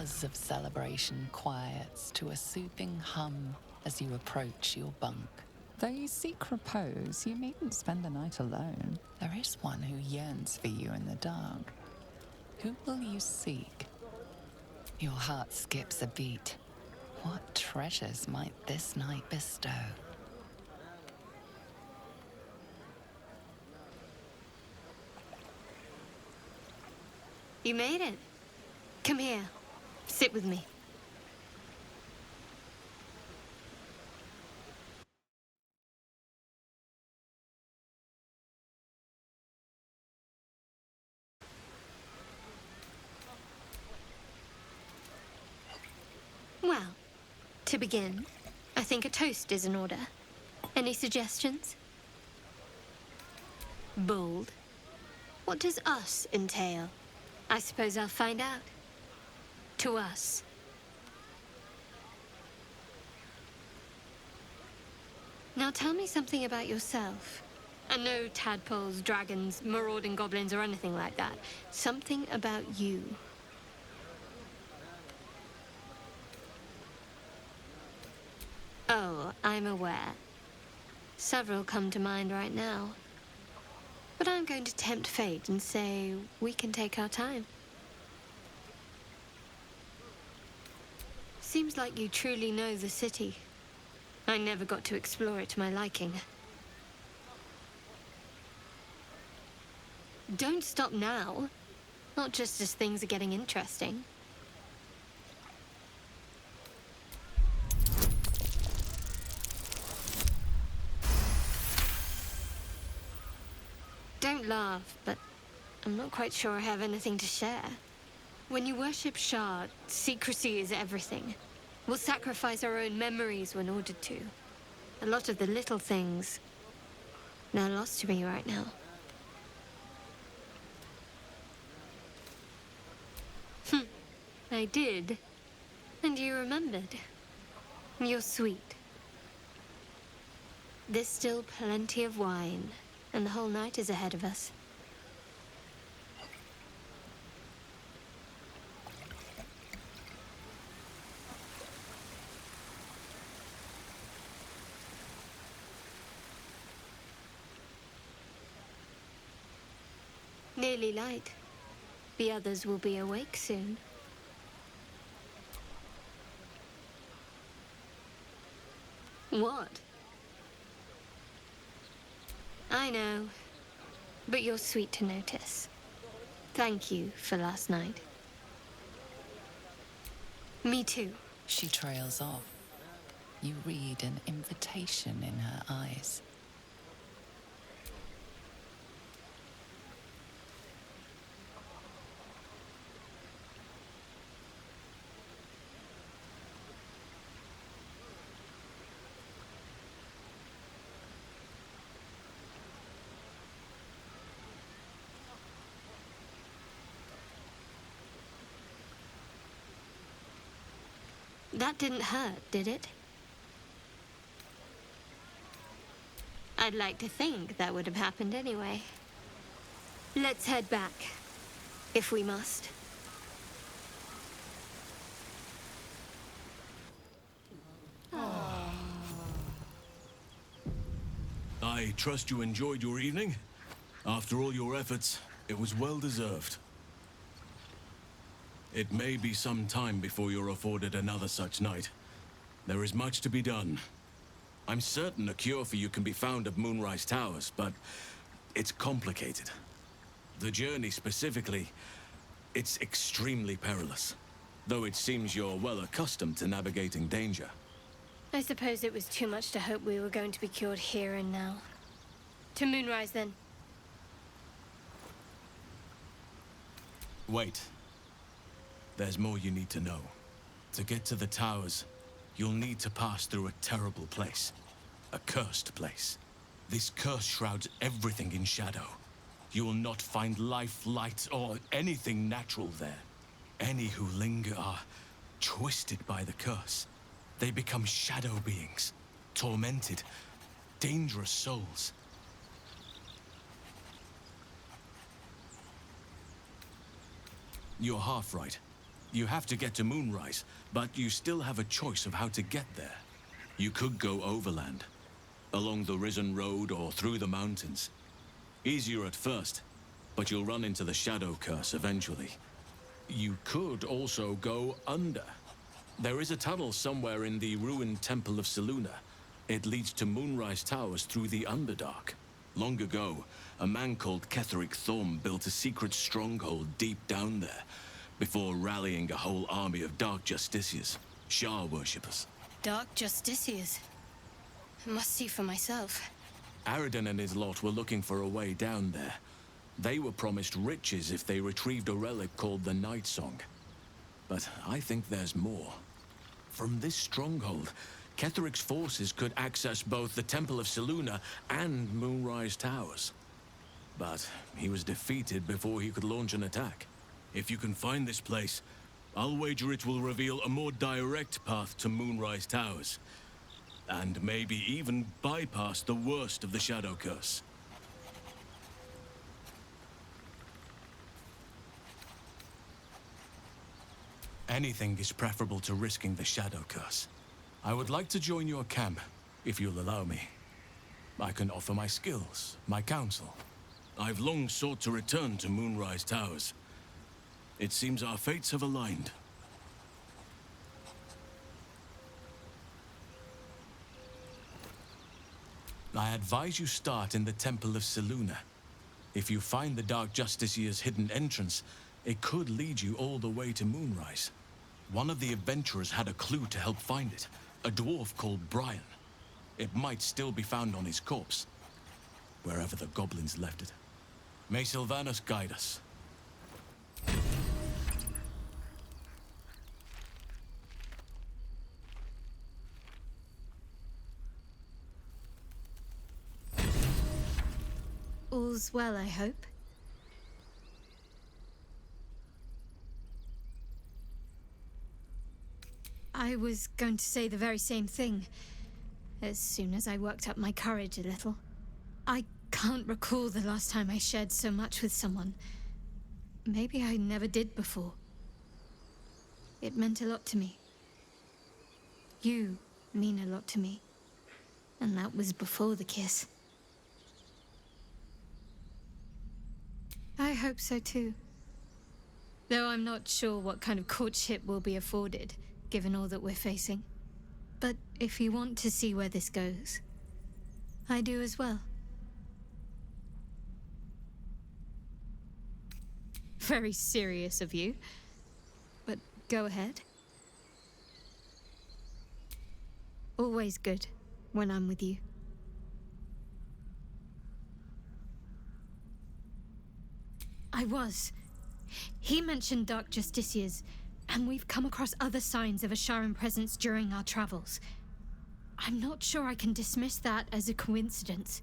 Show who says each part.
Speaker 1: buzz of celebration quiets to a soothing hum as you approach your bunk.
Speaker 2: Though you seek repose, you needn't spend the night alone.
Speaker 1: There is one who yearns for you in the dark. Who will you seek? Your heart skips a beat. What treasures might this night bestow?
Speaker 3: You made it. Come here. Sit with me. Well, to begin, I think a toast is in order. Any suggestions? Bold. What does us entail? I suppose I'll find out. To us. Now tell me something about yourself. And no tadpoles, dragons, marauding goblins, or anything like that. Something about you. Oh, I'm aware. Several come to mind right now. But I'm going to tempt fate and say we can take our time. Seems like you truly know the city. I never got to explore it to my liking. Don't stop now. Not just as things are getting interesting. Don't laugh, but I'm not quite sure I have anything to share. When you worship Shard, secrecy is everything. We'll sacrifice our own memories when ordered to. A lot of the little things, they're lost to me right now. I did. And you remembered. You're sweet. There's still plenty of wine, and the whole night is ahead of us. Nearly light. The others will be awake soon. What? I know, but you're sweet to notice. Thank you for last night. Me too.
Speaker 1: She trails off. You read an invitation in her eyes.
Speaker 3: That didn't hurt, did it? I'd like to think that would have happened anyway. Let's head back, if we must.
Speaker 4: I trust you enjoyed your evening. After all your efforts, it was well deserved. It may be some time before you're afforded another such night. There is much to be done. I'm certain a cure for you can be found at Moonrise Towers, but it's complicated. The journey specifically, it's extremely perilous, though it seems you're well accustomed to navigating danger.
Speaker 3: I suppose it was too much to hope we were going to be cured here and now. To Moonrise, then.
Speaker 4: Wait. There's more you need to know. To get to the towers, you'll need to pass through a terrible place. A cursed place. This curse shrouds everything in shadow. You will not find life, light, or anything natural there. Any who linger are twisted by the curse. They become shadow beings, tormented, dangerous souls. You're half right. You have to get to Moonrise, but you still have a choice of how to get there. You could go overland, along the Risen Road or through the mountains. Easier at first, but you'll run into the Shadow Curse eventually. You could also go under. There is a tunnel somewhere in the ruined Temple of Selûne. It leads to Moonrise Towers through the Underdark. Long ago, a man called Ketheric Thorm built a secret stronghold deep down there, before rallying a whole army of Dark Justiciars, Shah worshippers.
Speaker 3: Dark Justiciars. I must see for myself.
Speaker 4: Aridin and his lot were looking for a way down there. They were promised riches if they retrieved a relic called the Night Song. But I think there's more. From this stronghold, Ketheric's forces could access both the Temple of Selûne and Moonrise Towers. But he was defeated before he could launch an attack. If you can find this place, I'll wager it will reveal a more direct path to Moonrise Towers. And maybe even bypass the worst of the Shadow Curse. Anything is preferable to risking the Shadow Curse. I would like to join your camp, if you'll allow me. I can offer my skills, my counsel. I've long sought to return to Moonrise Towers. It seems our fates have aligned. I advise you start in the Temple of Selûne. If you find the Dark Justiciar's hidden entrance, it could lead you all the way to Moonrise. One of the adventurers had a clue to help find it, a dwarf called Brian. It might still be found on his corpse, wherever the goblins left it. May Sylvanus guide us.
Speaker 3: All's well, I hope. I was going to say the very same thing, as soon as I worked up my courage a little. I can't recall the last time I shared so much with someone. Maybe I never did before. It meant a lot to me. You mean a lot to me. And that was before the kiss. I hope so too. Though I'm not sure what kind of courtship we'll be afforded, given all that we're facing. But if you want to see where this goes, I do as well. Very serious of you, but go ahead. Always good when I'm with you. I was. He mentioned Dark Justiciars, and we've come across other signs of a Sharan presence during our travels. I'm not sure I can dismiss that as a coincidence.